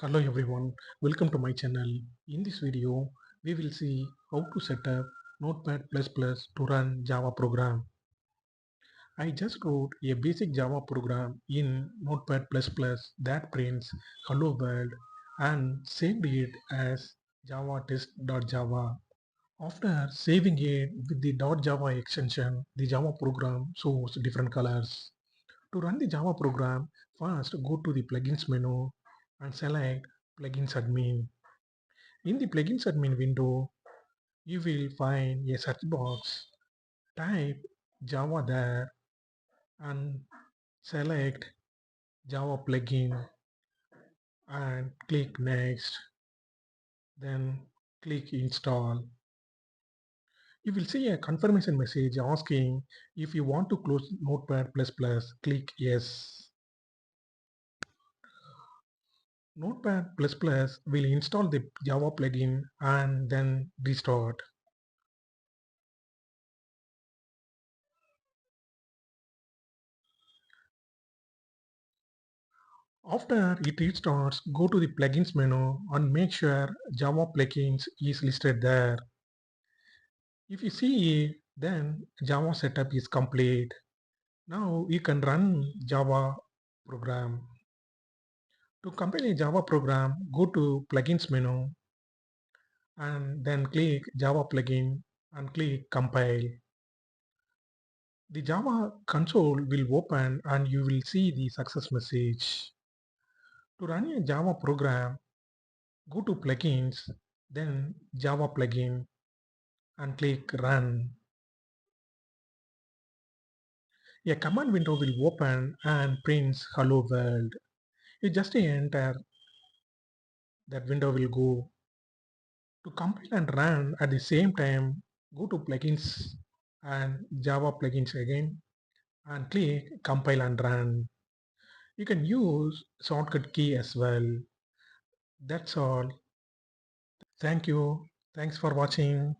Hello everyone, welcome to my channel. In this video, we will see how to set up Notepad++ to run Java program. I just wrote a basic Java program in Notepad++ that prints hello world and saved it as java test.java. After saving it with the .java extension, the Java program shows different colors. To run the Java program, first go to the plugins menu and select plugins admin. In the plugins admin window, you will find a search box. Type Java there and select Java plugin and click next. Then click install. You will see a confirmation message asking if you want to close Notepad++. Click yes. Notepad++ will install the Java plugin and then restart. After it restarts, go to the plugins menu and make sure Java plugins is listed there. If you see it, then Java setup is complete. Now you can run Java program. To compile a Java program, go to plugins menu and then click Java plugin and click compile. The Java console will open and you will see the success message. To run a Java program, go to plugins, then Java plugin and click run. A command window will open and prints hello world. You just enter, that window will go. To compile and run at the same time, go to plugins and Java plugins again and click compile and run. You can use shortcut key as well. That's all. Thank you. Thanks for watching.